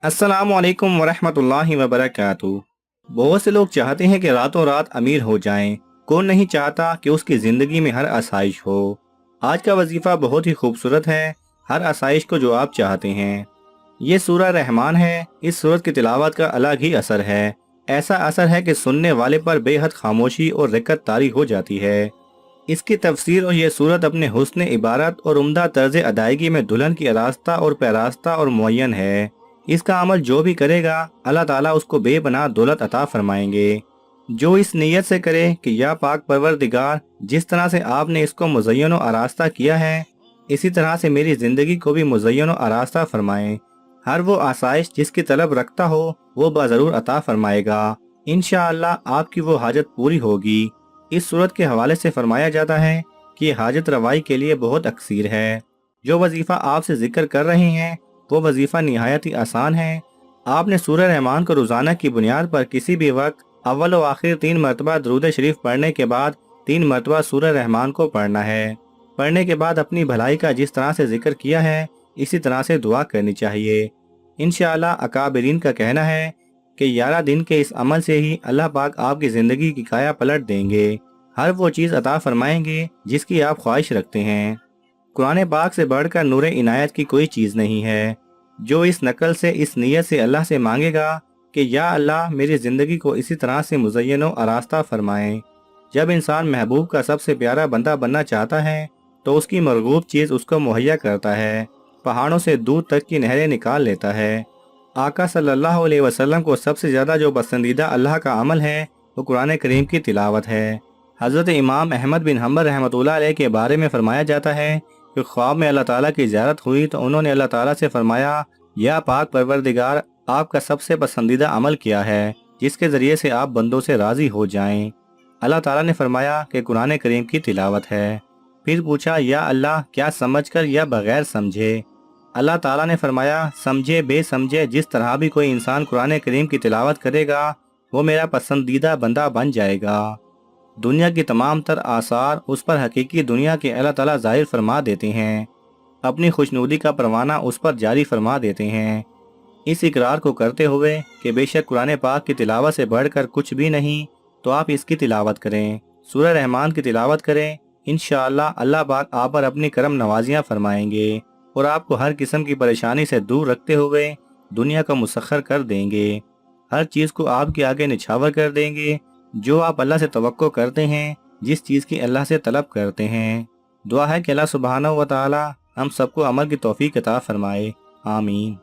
अस्सलामु अलैकुम वरहमतुल्लाहि वबरकातुहू। बहुत से लोग चाहते हैं कि रातों रात अमीर हो जाएं। कौन नहीं चाहता कि उसकी ज़िंदगी में हर आसाइश हो। आज का वजीफ़ा बहुत ही खूबसूरत है, हर आसाइश को जो आप चाहते हैं। ये सूरह रहमान है। इस सूरत की तिलावत का अलग ही असर है। ऐसा असर है कि सुनने वाले पर बेहद खामोशी और रिकत तारी हो जाती है। इसकी तफसीर और ये सूरत अपने हुस्न इबारत और उम्दा तर्ज अदायगी में दुल्हन की आरास्ता और पैरास्ता और मुअय्यन है। इसका अमल जो भी करेगा अल्लाह ताला उसको बेपनाह दौलत अता फरमाएंगे। जो इस नीयत से करे कि या पाक परवरदिगार, जिस तरह से आपने इसको मुज़य्यन व आरास्ता किया है, इसी तरह से मेरी ज़िंदगी को भी मुज़य्यन व आरास्ता फरमाएं। हर वो आसाइश जिसकी तलब रखता हो वो बाज़रूर अता फरमाएगा। इंशाअल्लाह आपकी वो हाजत पूरी होगी। इस सूरत के हवाले से फरमाया जाता है कि ये हाजत रवाई के लिए बहुत अक्सीर है। जो वजीफ़ा आपसे जिक्र कर रहे हैं वो वजीफ़ा निहायत ही आसान है। आपने सूरह रहमान को रोज़ाना की बुनियाद पर किसी भी वक्त अव्वल व आखिर 3 मरतबा दुरूद शरीफ पढ़ने के बाद 3 मरतबा सूरह रहमान को पढ़ना है। पढ़ने के बाद अपनी भलाई का जिस तरह से जिक्र किया है इसी तरह से दुआ करनी चाहिए। इंशाअल्लाह अकाबिरीन का कहना है कि 11 दिन के इस अमल से ही अल्लाह पाक आपकी ज़िंदगी की काया पलट देंगे। हर वो चीज़ अता फरमाएंगे जिसकी आप ख्वाहिश रखते हैं। कुरान पाक से बढ़कर नूर इनायत की कोई चीज़ नहीं है। जो इस नकल से, इस नीयत से अल्लाह से मांगेगा कि या अल्लाह मेरी ज़िंदगी को इसी तरह से मुज़य्यन व आरास्ता फरमाएं। जब इंसान महबूब का सबसे प्यारा बंदा बनना चाहता है तो उसकी मरगूब चीज़ उसको मुहैया करता है। पहाड़ों से दूर तक की नहरें निकाल लेता है। आका सल्लल्लाहु अलैहि वसल्लम को सबसे ज़्यादा जो पसंदीदा अल्लाह का अमल है वो कुरान करीम की तिलावत है। हज़रत इमाम अहमद बिन हम्बल रहमतुल्लाह अलैह के बारे में फरमाया जाता है कि ख्वाब में अल्लाह ताला की ज़ियारत हुई तो उन्होंने अल्लाह ताला से फरमाया, या पाक परवरदिगार, आपका सबसे पसंदीदा अमल क्या है जिसके ज़रिए से आप बंदों से राज़ी हो जाएं। अल्लाह ताला ने फरमाया कि कुरान करीम की तिलावत है। फिर पूछा, या अल्लाह क्या समझकर या बग़ैर समझे। अल्लाह ताला ने फरमाया, समझे बेसमझे जिस तरह भी कोई इंसान कुरान करीम की तिलावत करेगा वो मेरा पसंदीदा बंदा बन जाएगा। दुनिया की तमाम तर आसार उस पर हकीकी दुनिया के अल्लाह ताला ज़ाहिर फरमा देते हैं। अपनी खुशनुदी का परवाना उस पर जारी फरमा देते हैं। इस इकरार को करते हुए कि बेशक कुरान पाक की तिलावत से बढ़कर कुछ भी नहीं, तो आप इसकी तिलावत करें, सूरह रहमान की तिलावत करें। इंशाअल्लाह अल्लाह पाक आप पर अपनी करम नवाजियाँ फरमाएंगे और आपको हर किस्म की परेशानी से दूर रखते हुए दुनिया का मुसख्खर कर देंगे। हर चीज़ को आपके आगे निछावर कर देंगे। जो आप अल्लाह से तवक्को करते हैं, जिस चीज़ की अल्लाह से तलब करते हैं। दुआ है कि अल्लाह सुब्हानहू व तआला हम सबको अमल की तौफीक अता फरमाए। आमीन।